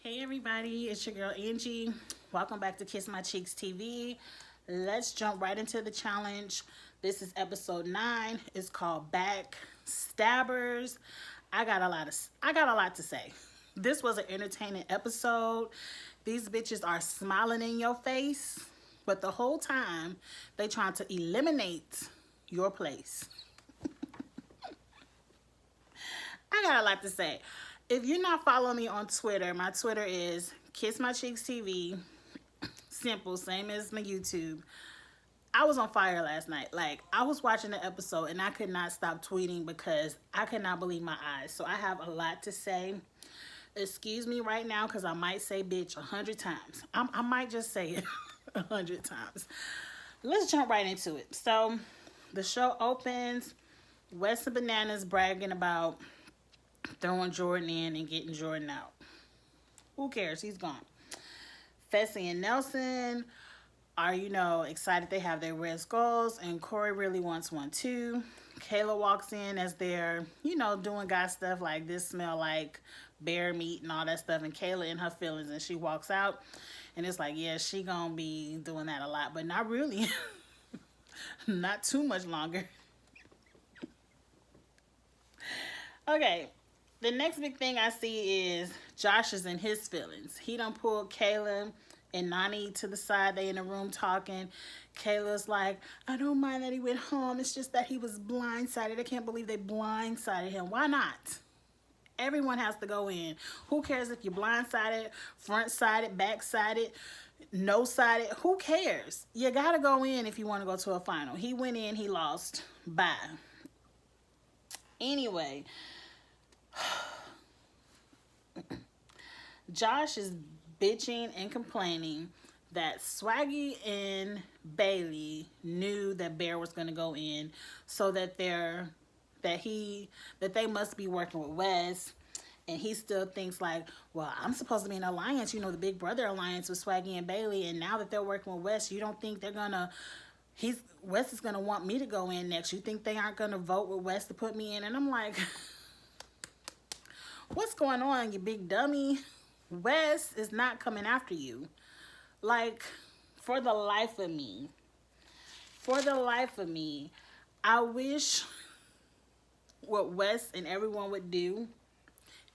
Hey everybody, it's your girl Angie. Welcome back to Kiss My Cheeks TV. Let's jump right into the challenge. This is episode 9. It's called Backstabbers. I got a lot to say. This was an entertaining episode. These bitches are smiling in your face, but the whole time they trying to eliminate your place. I got a lot to say. If you're not following me on Twitter, my Twitter is Kiss My Cheeks TV. Simple, same as my YouTube. I was on fire last night. Like, I was watching the episode and I could not stop tweeting because I could not believe my eyes. So I have a lot to say. Excuse me right now because I might say bitch 100 times. I might just say it 100 times. Let's jump right into it. So the show opens. Wes and Bananas bragging about throwing Jordan in and getting Jordan out. Who cares? He's gone. Fessy and Nelson are, excited they have their red skulls, and Corey really wants one too. Kayla walks in as they're, doing guy stuff like this smell like bear meat and all that stuff, and Kayla in her feelings, and she walks out, and it's like, yeah, she gonna be doing that a lot, but not really. Not too much longer. Okay. The next big thing I see is Josh is in his feelings. He done pulled Kayla and Nani to the side. They in the room talking. Kayla's like, I don't mind that he went home. It's just that he was blindsided. I can't believe they blindsided him. Why not? Everyone has to go in. Who cares if you're blindsided, front-sided, back-sided, no-sided? Who cares? You got to go in if you want to go to a final. He went in. He lost. Bye. Anyway, Josh is bitching and complaining that Swaggy and Bailey knew that Bear was going to go in, so that they must be working with Wes, and he still thinks like, well, I'm supposed to be in an alliance, the Big Brother alliance with Swaggy and Bailey, and now that they're working with Wes, you don't think they're gonna Wes is gonna want me to go in next? You think they aren't gonna vote with Wes to put me in? And I'm like, what's going on, you big dummy? Wes is not coming after you. Like, for the life of me, I wish what Wes and everyone would do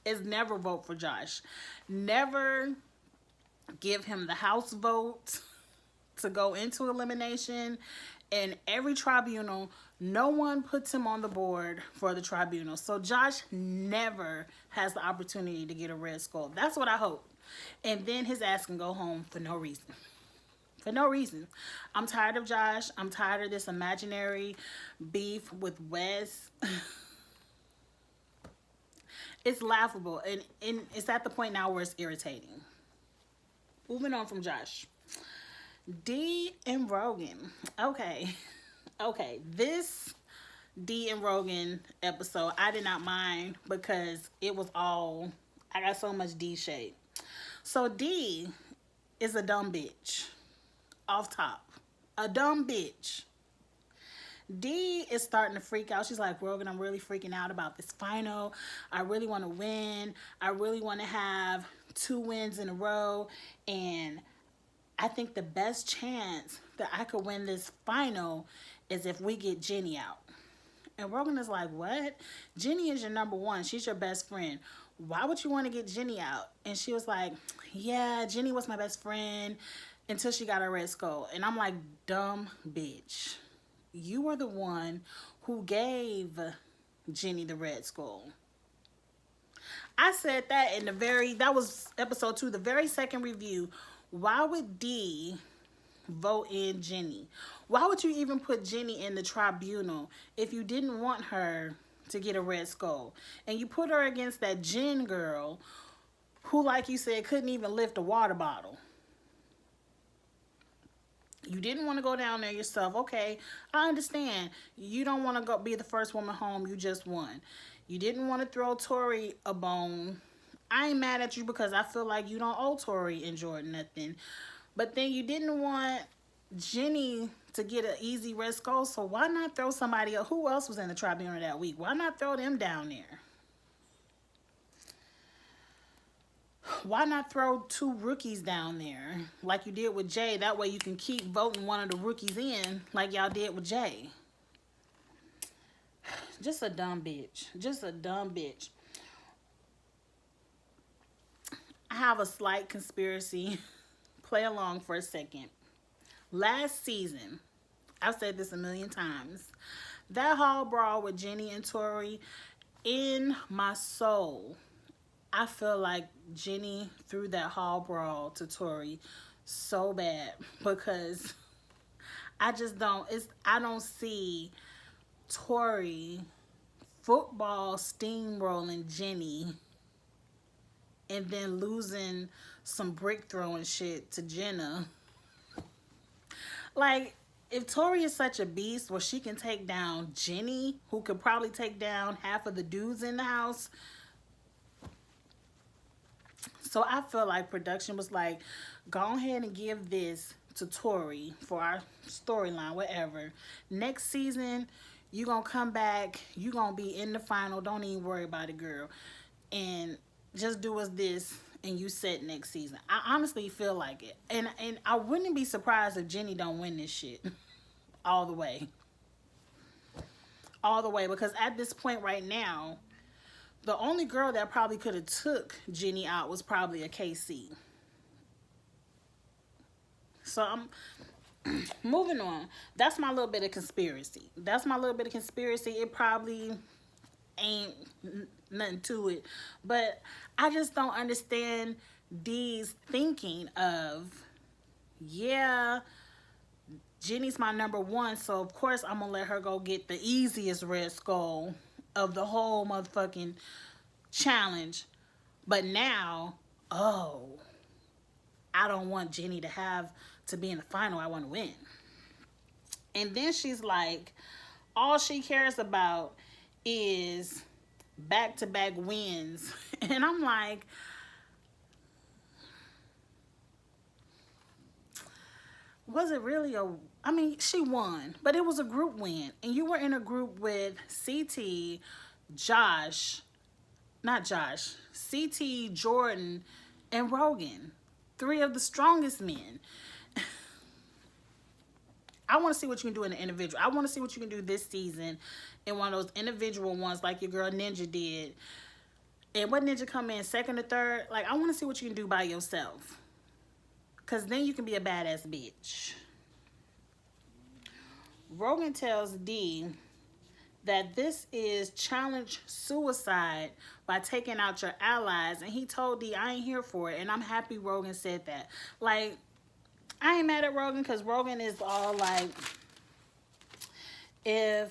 is never vote for Josh. Never give him the house vote to go into elimination. In every tribunal, no one puts him on the board for the tribunal. So Josh never has the opportunity to get a red skull. That's what I hope. And then his ass can go home for no reason. For no reason. I'm tired of Josh. I'm tired of this imaginary beef with Wes. It's laughable. And it's at the point now where it's irritating. Moving on from Josh. D and Rogan. Okay, this D and Rogan episode I did not mind because it was all, I got so much D shade. So D is a dumb bitch. Off top. A dumb bitch. D is starting to freak out. She's like, Rogan, I'm really freaking out about this final. I really want to win. I really want to have 2 wins in a row. And I think the best chance that I could win this final is if we get Jenny out. And Rogan is like, what? Jenny is your number one. She's your best friend. Why would you want to get Jenny out? And she was like, yeah, Jenny was my best friend until she got her red skull. And I'm like, dumb bitch. You were the one who gave Jenny the red skull. I said that that was episode 2, the very second review. Why would D vote in Jenny? Why would you even put Jenny in the tribunal if you didn't want her to get a red skull? And you put her against that Jen girl who, like you said, couldn't even lift a water bottle. You didn't want to go down there yourself. Okay, I understand. You don't want to go be the first woman home. You just won. You didn't want to throw Tori a bone. I ain't mad at you because I feel like you don't owe Tori and Jordan nothing. But then you didn't want Jenny to get an easy red skull, so why not throw somebody else? Who else was in the tribunal that week? Why not throw them down there? Why not throw 2 rookies down there like you did with Jay? That way you can keep voting one of the rookies in like y'all did with Jay. Just a dumb bitch. Just a dumb bitch. I have a slight conspiracy. Play along for a second. Last season, I've said this a million times, that hall brawl with Jenny and Tori, in my soul, I feel like Jenny threw that hall brawl to Tori so bad because I just don't, I don't see Tori football steamrolling Jenny and then losing some brick throwing shit to Jenna. Like, if Tori is such a beast where she can take down Jenny, who could probably take down half of the dudes in the house. So I feel like production was like, go ahead and give this to Tori for our storyline, whatever. Next season, you gonna come back, you gonna be in the final, don't even worry about it, girl. And just do us this and you set next season. I honestly feel like it. And I wouldn't be surprised if Jenny don't win this shit all the way. All the way. Because at this point right now, the only girl that probably could have took Jenny out was probably a KC. So I'm moving on. That's my little bit of conspiracy. That's my little bit of conspiracy. It probably ain't nothing to it, but I just don't understand Dee's thinking of, yeah, Jenny's my number 1, so of course I'm gonna let her go get the easiest red skull of the whole motherfucking challenge. But now, oh, I don't want Jenny to have to be in the final, I want to win. And then she's like, all she cares about is back-to-back wins. And I'm like, was it really a, I mean, she won, but it was a group win. And you were in a group with CT, CT, Jordan, and Rogan. 3 of the strongest men. I want to see what you can do in an individual. I want to see what you can do this season in one of those individual ones like your girl Ninja did. And what Ninja come in 2nd or 3rd? Like, I want to see what you can do by yourself. Because then you can be a badass bitch. Rogan tells Dee that this is challenge suicide by taking out your allies. And he told Dee, I ain't here for it. And I'm happy Rogan said that. Like, I ain't mad at Rogan because Rogan is all like, if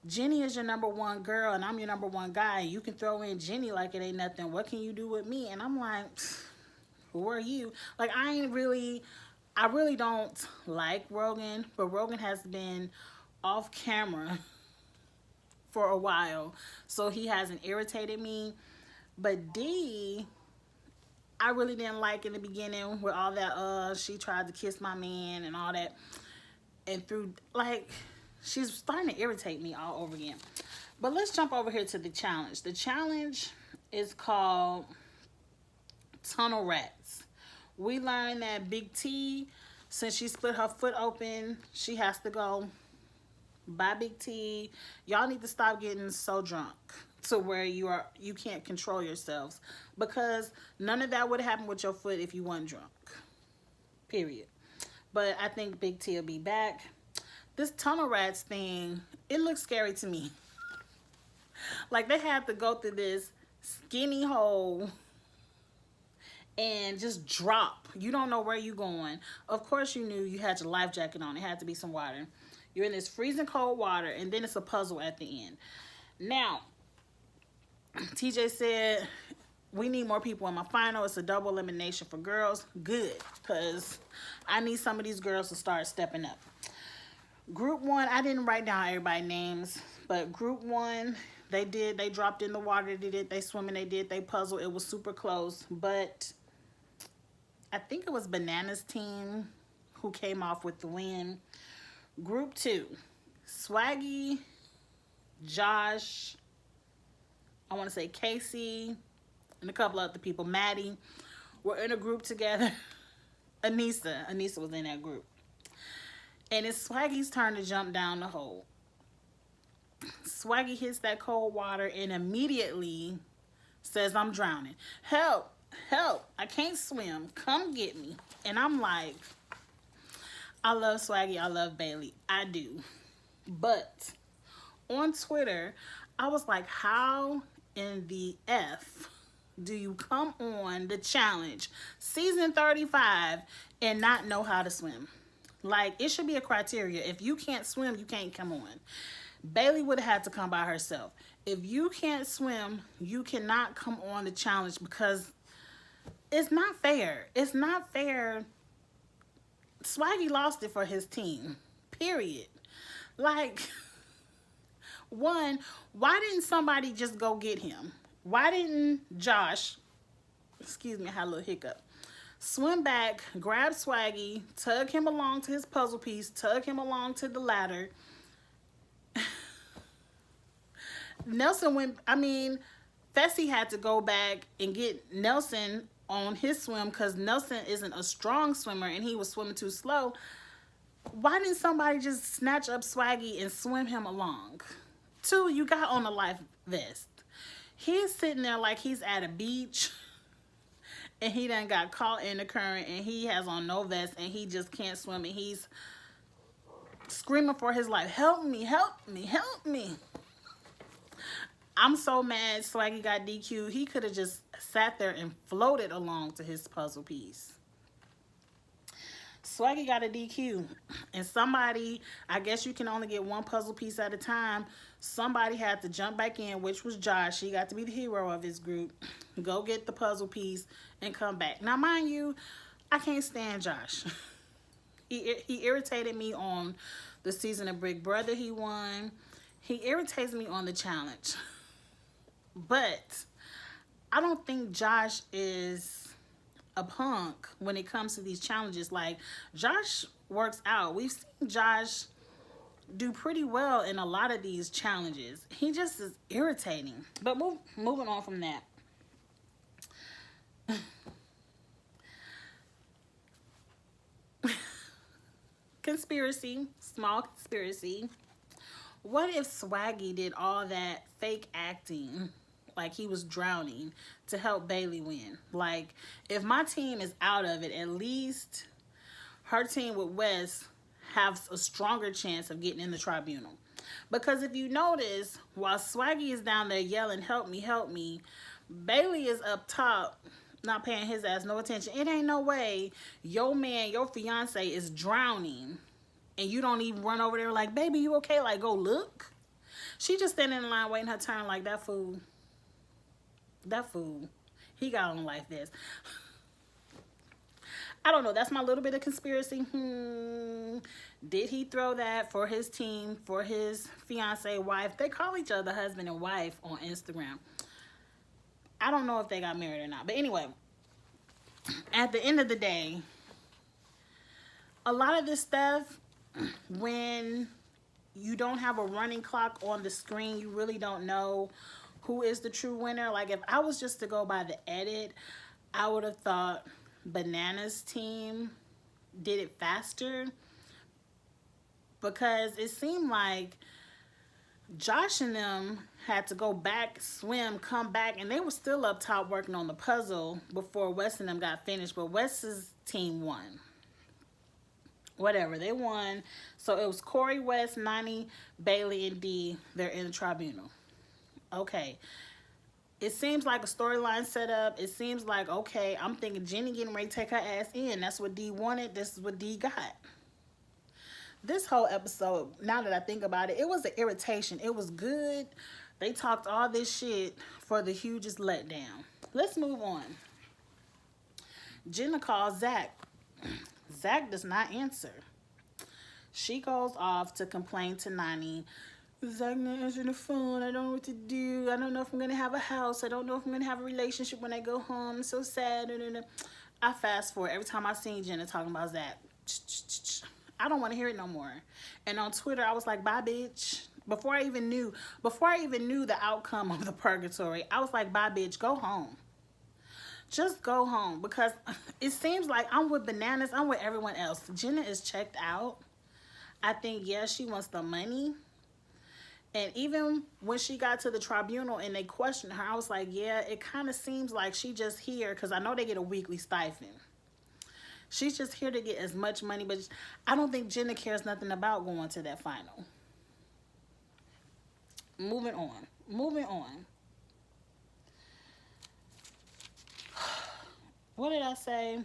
Jenny is your number 1 girl and I'm your number 1 guy, you can throw in Jenny like it ain't nothing. What can you do with me? And I'm like, who are you? Like, I really don't like Rogan, but Rogan has been off camera for a while, so he hasn't irritated me. But Dee, I really didn't like in the beginning with all that, she tried to kiss my man and all that. And through, like, she's starting to irritate me all over again. But let's jump over here to the challenge. The challenge is called Tunnel Rats. We learned that Big T, since she split her foot open, she has to go. Bye, Big T. Y'all need to stop getting so drunk to where you can't control yourselves, because none of that would happen with your foot if you weren't drunk. Period. But I think Big T will be back. This Tunnel Rats thing, it looks scary to me. Like, they have to go through this skinny hole and just drop. You don't know where you're going. Of course you knew you had your life jacket on. It had to be some water. You're in this freezing cold water, and then it's a puzzle at the end. Now, TJ said, we need more people in my final. It's a double elimination for girls. Good, because I need some of these girls to start stepping up. Group 1, I didn't write down everybody's names, but group 1, they dropped in the water, they swimming, they puzzle. It was super close, but I think it was Banana's team who came off with the win. Group 2, Swaggy, Josh, I want to say Casey, and a couple other people. Maddie were in a group together. Anissa was in that group. And it's Swaggy's turn to jump down the hole. Swaggy hits that cold water and immediately says, I'm drowning. Help, help, I can't swim. Come get me. And I'm like, I love Swaggy, I love Bailey. I do. But on Twitter, I was like, how in the F do you come on the challenge season 35 and not know how to swim? Like, it should be a criteria. If you can't swim, you can't come on. Bailey would have had to come by herself. If you can't swim, you cannot come on the challenge, because it's not fair. It's not fair. Swaggy lost it for his team. Period. Like, one, why didn't somebody just go get him? Why didn't Josh, excuse me, I had a little hiccup, swim back, grab Swaggy, tug him along to his puzzle piece, tug him along to the ladder? Nelson went, Fessy had to go back and get Nelson on his swim because Nelson isn't a strong swimmer and he was swimming too slow. Why didn't somebody just snatch up Swaggy and swim him along? Two, you got on a life vest. He's sitting there like he's at a beach and he done got caught in the current and he has on no vest and he just can't swim and he's screaming for his life. Help me, help me, help me. I'm so mad Swaggy got DQ'd. He could have just sat there and floated along to his puzzle piece. Swaggy got a DQ. And somebody, I guess you can only get one puzzle piece at a time. Somebody had to jump back in, which was Josh. He got to be the hero of his group. Go get the puzzle piece and come back. Now, mind you, I can't stand Josh. He irritated me on the season of Big Brother he won. He irritates me on the challenge. But I don't think Josh is a punk when it comes to these challenges. Like, Josh works out. We've seen Josh do pretty well in a lot of these challenges. He just is irritating. But moving on from that. Conspiracy, small conspiracy. What if Swaggy did all that fake acting, like he was drowning, to help Bailey win? Like, if my team is out of it, at least her team with Wes has a stronger chance of getting in the tribunal. Because if you notice, while Swaggy is down there yelling, help me, Bailey is up top, not paying his ass no attention. It ain't no way your man, your fiance is drowning and you don't even run over there like, baby, you okay? Like, go look. She just standing in line waiting her turn like, that fool, he got on like this. I don't know. That's my little bit of conspiracy. Did he throw that for his team, for his fiance, wife? They call each other husband and wife on Instagram. I don't know if they got married or not. But anyway, at the end of the day, a lot of this stuff, when you don't have a running clock on the screen, you really don't know who is the true winner. Like, if I was just to go by the edit, I would have thought Banana's team did it faster, because it seemed like Josh and them had to go back, swim, come back, and they were still up top working on the puzzle before Wes and them got finished. But Wes's team won. Whatever, they won. So it was Corey, Wes, Nani, Bailey, and D. They're in the tribunal. Okay. It seems like a storyline set up. It seems like, okay, I'm thinking Jenny getting ready to take her ass in. That's what D wanted. This is what D got. This whole episode, now that I think about it, it was an irritation. It was good. They talked all this shit for the hugest letdown. Let's move on. Jenna calls Zach. Zach does not answer. She goes off to complain to Nani. Zach not answering the phone. I don't know what to do. I don't know if I'm going to have a house. I don't know if I'm going to have a relationship when I go home. I'm so sad. I fast forward every time I seen Jenna talking about Zach. I don't want to hear it no more. And on Twitter, I was like, bye, bitch. Before I even knew the outcome of the purgatory, I was like, bye, bitch, go home. Just go home, because it seems like I'm with Bananas. I'm with everyone else. Jenna is checked out. I think, yeah, she wants the money. And even when she got to the tribunal and they questioned her, I was like, yeah, it kind of seems like she just here, because I know they get a weekly stipend. She's just here to get as much money, but I don't think Jenna cares nothing about going to that final. Moving on. Moving on. What did I say?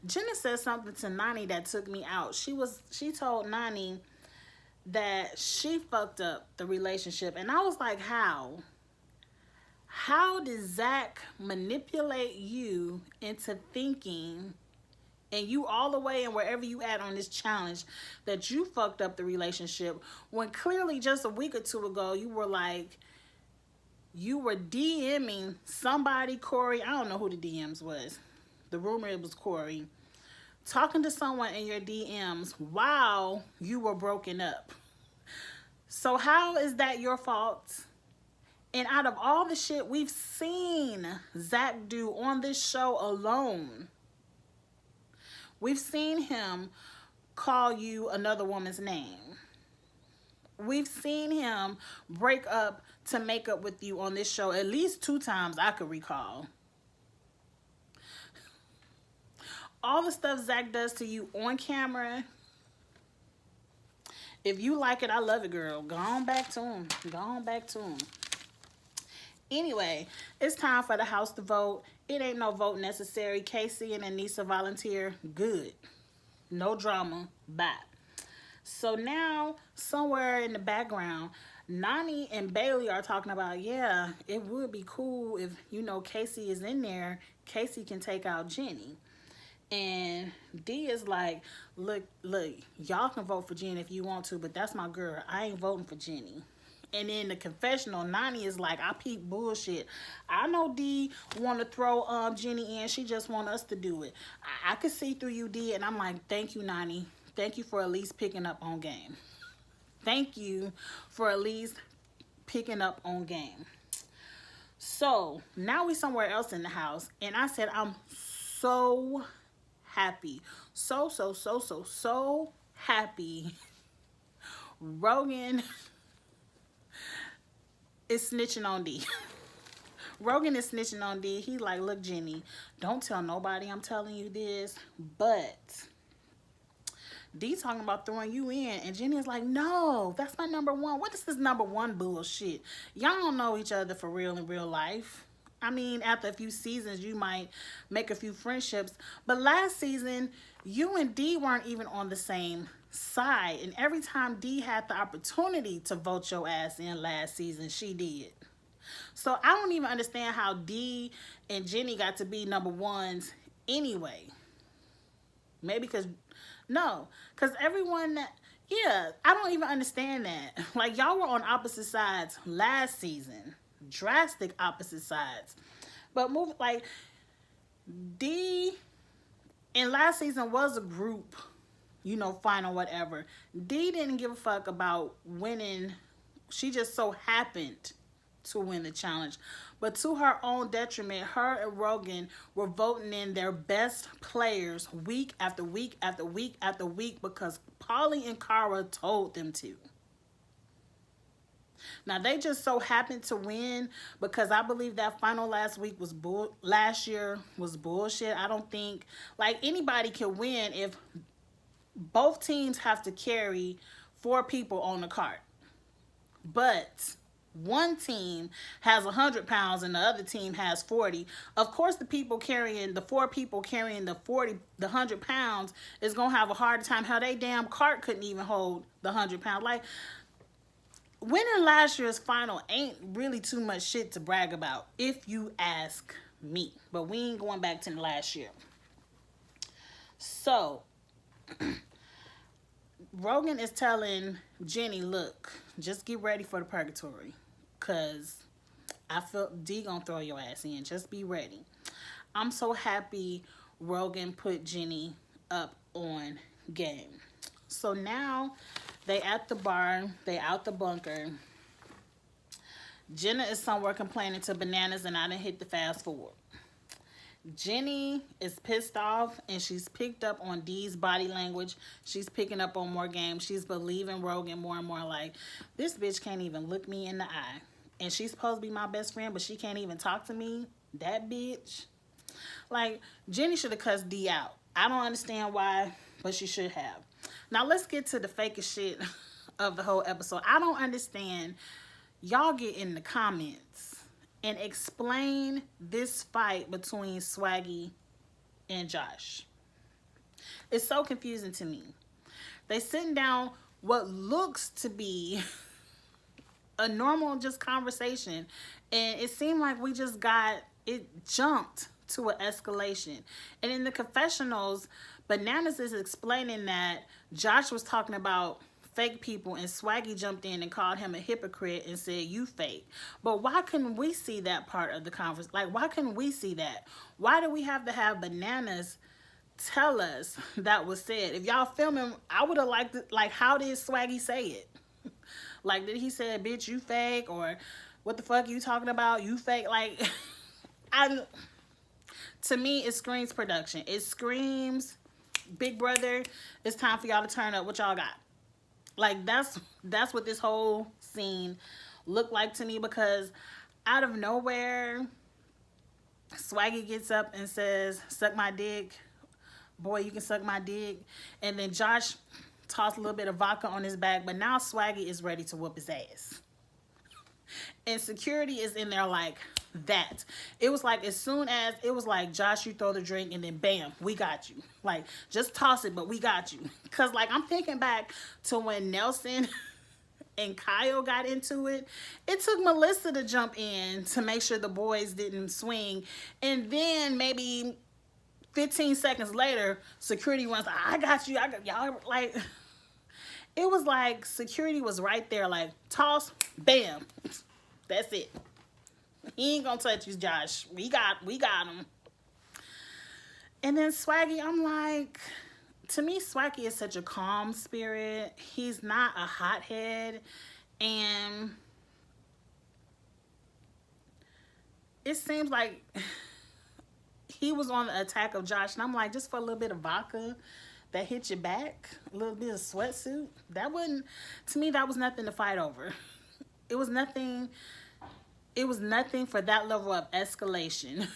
Jenna said something to Nani that took me out. She told Nani that she fucked up the relationship. And I was like, how? How did Zach manipulate you into thinking, and you all the way and wherever you at on this challenge, that you fucked up the relationship, when clearly just a week or two ago you were like, you were DMing somebody, Corey, I don't know who the DMs was. The rumor it was Corey. Talking to someone in your DMs while you were broken up. So how is that your fault? And out of all the shit we've seen Zach do on this show alone, we've seen him call you another woman's name. We've seen him break up to make up with you on this show at least 2 times I could recall. All the stuff Zach does to you on camera, if you like it, I love it, girl. Go on back to him. Go on back to him. Anyway, it's time for the house to vote. It ain't no vote necessary. Casey and Anissa volunteer. Good. No drama. Bye. So now, somewhere in the background, Nani and Bailey are talking about, yeah, it would be cool if, you know, Casey is in there. Casey can take out Jenny. And D is like, look, y'all can vote for Jenny if you want to, but that's my girl. I ain't voting for Jenny. And in the confessional, Nani is like, I peep bullshit. I know D want to throw Jenny in. She just want us to do it. I could see through you, D. And I'm like, thank you, Nani. Thank you for at least picking up on game. Thank you for at least picking up on game. So now we somewhere else in the house. And I said, I'm so happy. So happy. Rogan is snitching on D. Rogan is snitching on D. He like, look, Jenny, don't tell nobody I'm telling you this, but D talking about throwing you in, and Jenny is like, no, that's my number one. What is this number one bullshit? Y'all don't know each other for real in real life. I mean, after a few seasons, you might make a few friendships, but last season, you and D weren't even on the same side, and every time D had the opportunity to vote your ass in last season, she did. So I don't even understand how D and Jenny got to be number ones anyway. Maybe because, no, because everyone, yeah, I don't even understand that. Like, y'all were on opposite sides last season. Drastic opposite sides. But move, like, D in last season was a group, you know, final whatever. D didn't give a fuck about winning. She just so happened to win the challenge. But to her own detriment, her and Rogan were voting in their best players week after week after week after week because Paulie and Cara told them to. Now, they just so happened to win because I believe that final last year was bullshit. I don't think, like, anybody can win if both teams have to carry 4 people on the cart. But one team has 100 pounds and the other team has 40. Of course, the 4 people carrying the 100 pounds is going to have a hard time. How they damn cart couldn't even hold the 100 pounds. Like, winning last year's final ain't really too much shit to brag about, if you ask me. But we ain't going back to last year. So, Rogan is telling Jenny, look, just get ready for the purgatory. Because I feel D gonna throw your ass in. Just be ready. I'm so happy Rogan put Jenny up on game. So now they at the bar. They out the bunker. Jenna is somewhere complaining to Bananas, and I didn't hit the fast forward. Jenny is pissed off, and she's picked up on Dee's body language. She's picking up on more game. She's believing Rogan more and more. Like, this bitch can't even look me in the eye. And she's supposed to be my best friend, but she can't even talk to me. That bitch. Like, Jenny should have cussed Dee out. I don't understand why, but she should have. Now, let's get to the fakest shit of the whole episode. I don't understand. Y'all get in the comments and explain this fight between Swaggy and Josh. It's so confusing to me. They sitting down what looks to be a normal just conversation, and it seemed like we just got it jumped to an escalation. And in the confessionals, Bananas is explaining that Josh was talking about fake people, and Swaggy jumped in and called him a hypocrite and said, you fake. But why couldn't we see that part of the conversation? Like, why couldn't we see that? Why do we have to have Bananas tell us that was said? If y'all filming, I would have liked it. Like, how did Swaggy say it? Like, did he say, bitch, you fake? Or what the fuck you talking about? You fake? Like, to me, it screams production. It screams, Big Brother, it's time for y'all to turn up. What y'all got? Like, that's what this whole scene looked like to me, because out of nowhere, Swaggy gets up and says, suck my dick. Boy, you can suck my dick. And then Josh tossed a little bit of vodka on his back, but now Swaggy is ready to whoop his ass. And security is in there like that. It was like, as soon as, it was like, Josh, you throw the drink, and then bam, we got you. Like, just toss it, but we got you. Because, like, I'm thinking back to when Nelson and Kyle got into it. It took Melissa to jump in to make sure the boys didn't swing. And then maybe 15 seconds later, security runs, I got you. I got y'all. Like, it was like security was right there, like, toss, bam. That's it. He ain't gonna touch you, Josh. We got him. And then Swaggy, I'm like, to me, Swaggy is such a calm spirit. He's not a hothead. And it seems like he was on the attack of Josh. And I'm like, just for a little bit of vodka that hit your back, a little bit of sweatsuit, that wouldn't, to me, that was nothing to fight over. It was nothing for that level of escalation.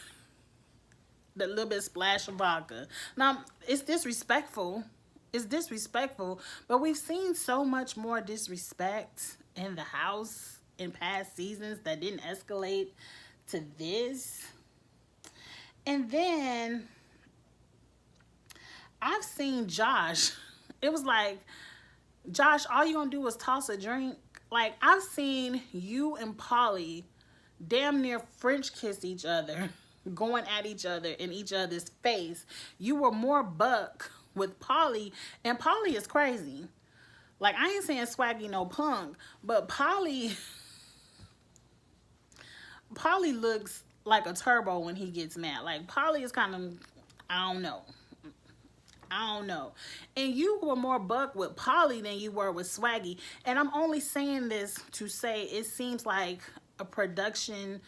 That little bit of splash of vodka. Now, it's disrespectful. It's disrespectful. But we've seen so much more disrespect in the house in past seasons that didn't escalate to this. And then I've seen Josh. It was like, Josh, all you gonna do is toss a drink. Like, I've seen you and Polly damn near French kiss each other, going at each other in each other's face. You were more buck with Polly, and Polly is crazy. Like, I ain't saying Swaggy no punk, but Polly looks like a turbo when he gets mad. Like, Polly is kind of, I don't know. And you were more buck with Polly than you were with Swaggy. And I'm only saying this to say it seems like a production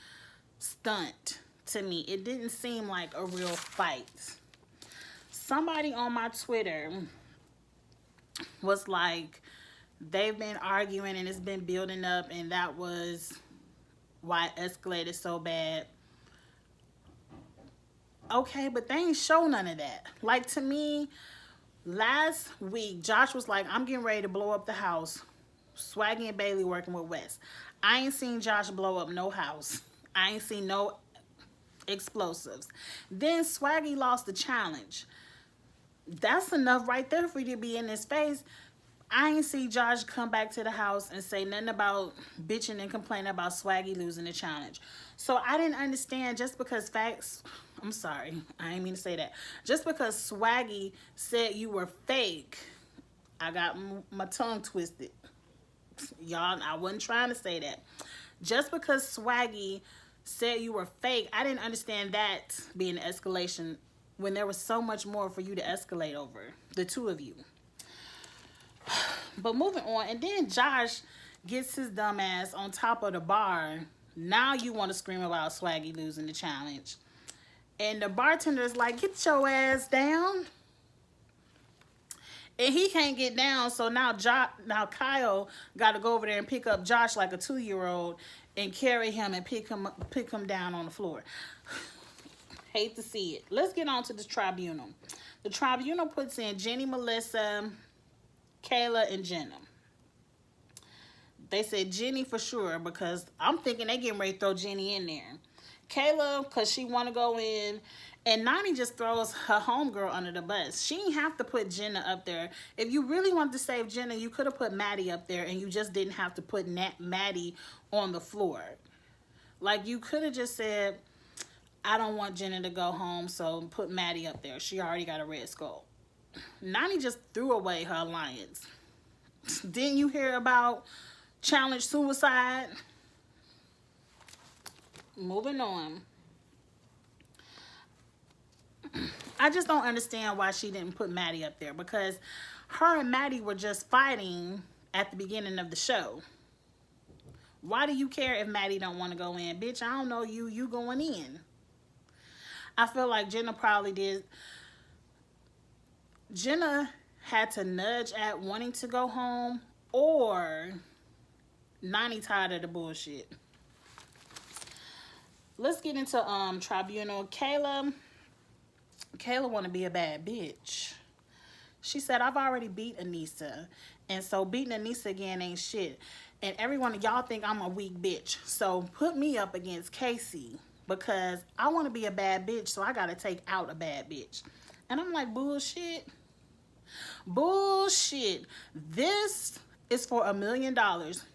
stunt to me. It didn't seem like a real fight. Somebody on my Twitter was like, they've been arguing and it's been building up, and that was why it escalated so bad. Okay, but they ain't show none of that. Like, to me, last week, Josh was like, I'm getting ready to blow up the house. Swaggy and Bailey working with Wes. I ain't seen Josh blow up no house. I ain't seen no explosives. Then Swaggy lost the challenge. That's enough right there for you to be in his face. I ain't see Josh come back to the house and say nothing about bitching and complaining about Swaggy losing the challenge. So I didn't understand, just because I'm sorry, I didn't mean to say that. Just because Swaggy said you were fake, I got my tongue twisted. Y'all, I wasn't trying to say that. Just because Swaggy said you were fake, I didn't understand that being an escalation when there was so much more for you to escalate over, the two of you. But moving on, and then Josh gets his dumb ass on top of the bar Now you want to scream about Swaggy losing the challenge. And the bartender's like, get your ass down. And he can't get down, so now Kyle got to go over there and pick up Josh like a 2-year-old and carry him and pick him down on the floor. Hate to see it. Let's get on to the tribunal. The tribunal puts in Jenny, Melissa, Kayla, and Jenna. They said Jenny for sure because I'm thinking they getting ready to throw Jenny in there. Kayla, because she want to go in. And Nani just throws her homegirl under the bus. She didn't have to put Jenna up there. If you really wanted to save Jenna, you could have put Maddie up there and you just didn't have to put Maddie on the floor. Like, you could have just said, I don't want Jenna to go home, so put Maddie up there. She already got a red skull. Nani just threw away her alliance. Didn't you hear about challenge suicide? Moving on. I just don't understand why she didn't put Maddie up there, because her and Maddie were just fighting at the beginning of the show. Why do you care if Maddie don't want to go in? Bitch, I don't know you. You going in. I feel like Jenna probably did. Jenna had to nudge at wanting to go home, or Nani tired of the bullshit. Let's get into tribunal. Kayla want to be a bad bitch. She said, I've already beat Anissa. And so beating Anissa again ain't shit. And every one of y'all think I'm a weak bitch. So put me up against Casey. Because I want to be a bad bitch. So I got to take out a bad bitch. And I'm like, bullshit. Bullshit. This is for $1 million.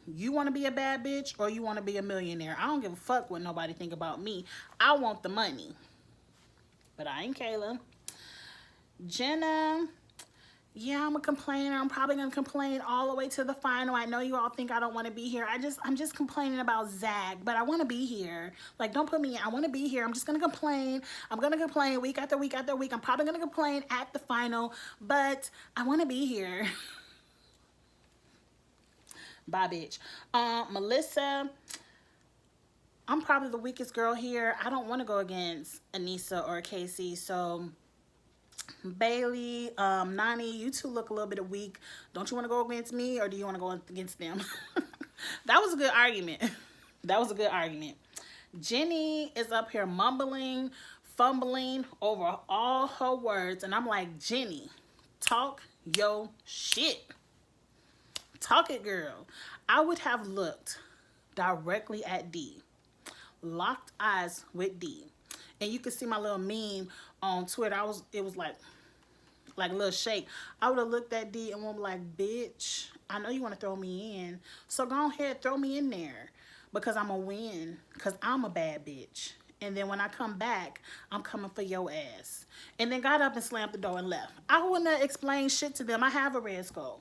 You want to be a bad bitch or you want to be a millionaire? I don't give a fuck what nobody think about me. I want the money. But I ain't Kayla. Jenna, yeah, I'm a complainer. I'm probably gonna complain all the way to the final. I know you all think I don't want to be here. I'm just complaining about Zach, but I want to be here. Like, don't put me in. I want to be here. I'm just gonna complain. I'm gonna complain week after week after week. I'm probably gonna complain at the final, but I want to be here. Bye, bitch. Melissa, I'm probably the weakest girl here. I don't want to go against Anissa or Casey. So, Bailey, Nani, you two look a little bit weak. Don't you want to go against me or do you want to go against them? That was a good argument. That was a good argument. Jenny is up here mumbling, fumbling over all her words. And I'm like, Jenny, talk your shit. Talk it, girl. I would have looked directly at D. Locked eyes with D, and you could see my little meme on Twitter. It was like a little shake. I would have looked at D and was like, bitch, I know you want to throw me in, so go ahead, throw me in there, because I'm gonna win, because I'm a bad bitch. And then when I come back, I'm coming for your ass. And then got up and slammed the door and left. I wouldn't have explained shit to them. I have a red skull.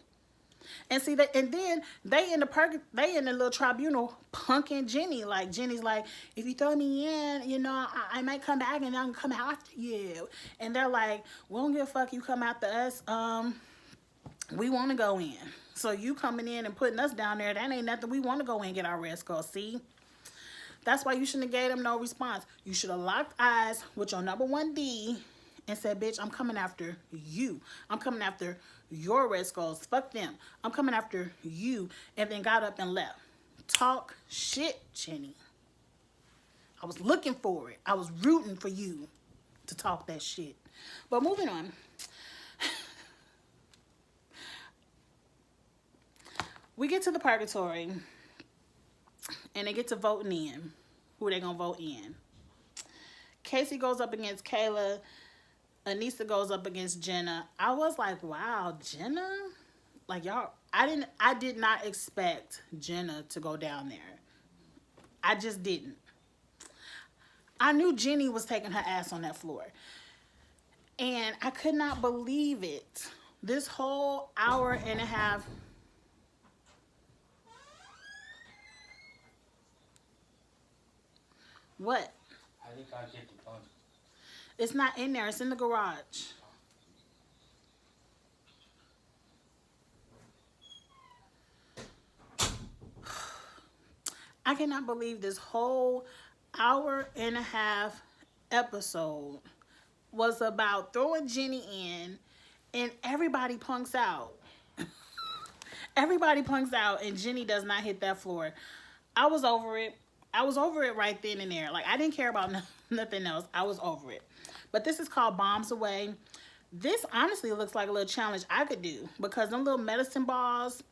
And see that, and then they in the little tribunal punking Jenny. Like, Jenny's like, if you throw me in, you know, I might come back and I'm come after you. And they're like, we don't give a fuck, you come after us. We want to go in. So you coming in and putting us down there, that ain't nothing. We want to go in and get our red skull. See? That's why you shouldn't have gave them no response. You should have locked eyes with your number one D and said, bitch, I'm coming after you. I'm coming after your red skulls. Fuck them. I'm coming after you. And then got up and left. Talk shit, Jenny. I was looking for it. I was rooting for you to talk that shit. But moving on. We get to the purgatory. And they get to voting in. Who they gonna vote in. Casey goes up against Kayla. Anissa goes up against Jenna. I was like, wow, Jenna? Like, y'all, I did not expect Jenna to go down there. I just didn't. I knew Jenny was taking her ass on that floor. And I could not believe it. This whole hour and a half. What? I think I get the phone. It's not in there. It's in the garage. I cannot believe this whole hour and a half episode was about throwing Jenny in and everybody punks out. Everybody punks out and Jenny does not hit that floor. I was over it. I was over it right then and there. Like, I didn't care about nothing else. I was over it. But this is called Bombs Away. This honestly looks like a little challenge I could do because them little medicine balls,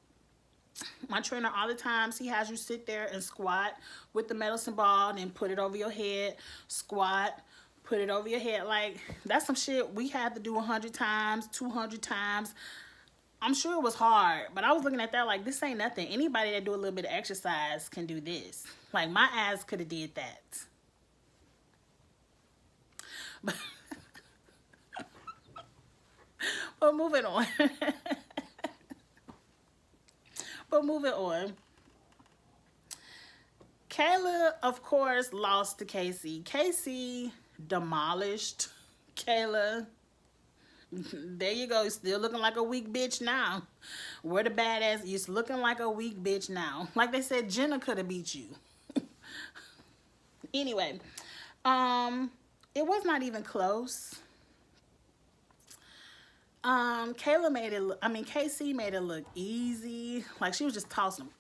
my trainer all the times, he has you sit there and squat with the medicine ball and then put it over your head, squat, put it over your head. Like, that's some shit we had to do 100 times, 200 times. I'm sure it was hard, but I was looking at that like, this ain't nothing. Anybody that do a little bit of exercise can do this. Like, my ass could have did that. But moving on. But moving on. Kayla, of course, lost to Casey. Casey demolished Kayla. There you go. You're still looking like a weak bitch now. Where the badass? You're looking like a weak bitch now. Like they said, Jenna could have beat you. Anyway, it was not even close. Kayla made it look, Casey made it look easy. Like, she was just tossing them.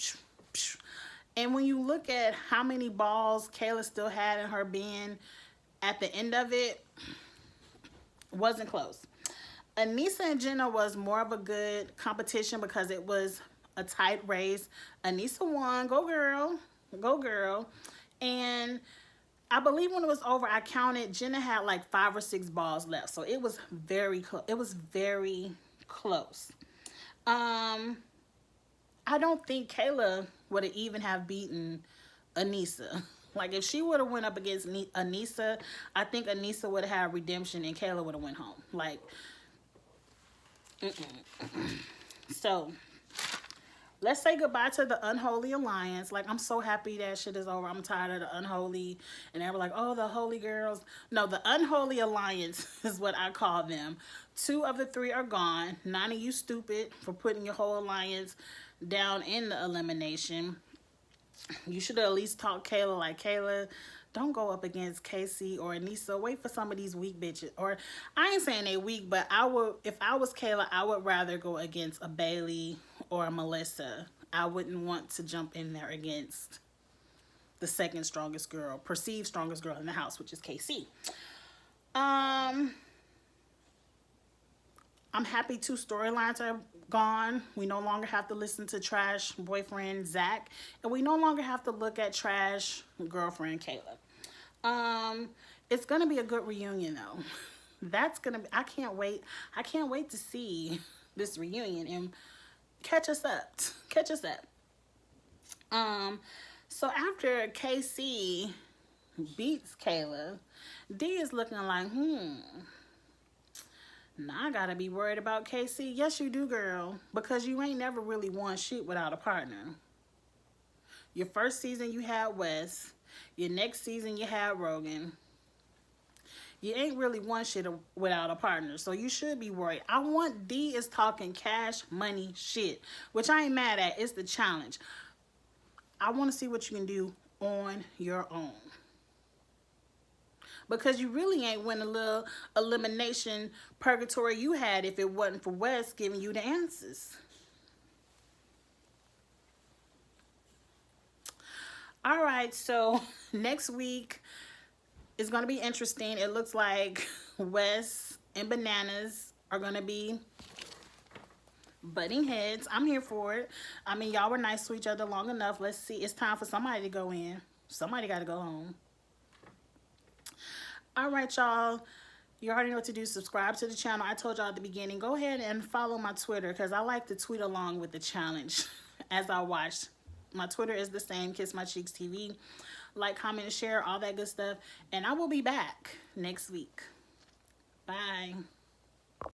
And when you look at how many balls Kayla still had in her bin at the end of it, wasn't close. Anissa and Jenna was more of a good competition because it was a tight race. Anissa won. Go girl. Go girl. And I believe when it was over, I counted, Jenna had like 5 or 6 balls left. So it was very close. It was very close. I don't think Kayla would have even have beaten Anissa. Like, if she would have went up against Anissa, I think Anissa would have had redemption and Kayla would have went home. Like, so let's say goodbye to the unholy alliance. Like, I'm so happy that shit is over. I'm tired of the unholy. And they were like, oh, the holy girls. No, the unholy alliance is what I call them. 2 of the 3 are gone. None of you stupid for putting your whole alliance down in the elimination. You should have at least taught Kayla, like, Kayla, don't go up against Casey or Anissa. Wait for some of these weak bitches. Or, I ain't saying they weak, but I would, if I was Kayla, I would rather go against a Bailey or a Melissa. I wouldn't want to jump in there against the second strongest girl, perceived strongest girl in the house, which is Casey. I'm happy 2 storylines are gone. We no longer have to listen to trash boyfriend Zach, and we no longer have to look at trash girlfriend Kayla. It's gonna be a good reunion though. That's gonna be, I can't wait to see this reunion and catch us up. So after KC beats Kayla, D is looking like, now I gotta be worried about KC. Yes, you do, girl, because you ain't never really won shit without a partner. Your first season you had Wes. Your next season you had Rogan. You ain't really won shit without a partner, so you should be worried. I want D is talking cash money shit, which I ain't mad at. It's the challenge. I want to see what you can do on your own. Because you really ain't win a little elimination purgatory you had if it wasn't for Wes giving you the answers. All right, so next week is going to be interesting. It looks like Wes and Bananas are going to be butting heads. I'm here for it. I mean, y'all were nice to each other long enough. Let's see. It's time for somebody to go in. Somebody got to go home. All right, y'all. You already know what to do. Subscribe to the channel. I told y'all at the beginning. Go ahead and follow my Twitter because I like to tweet along with the challenge as I watch. My Twitter is the same, Kiss My Cheeks TV. Like, comment, and share, all that good stuff. And I will be back next week. Bye.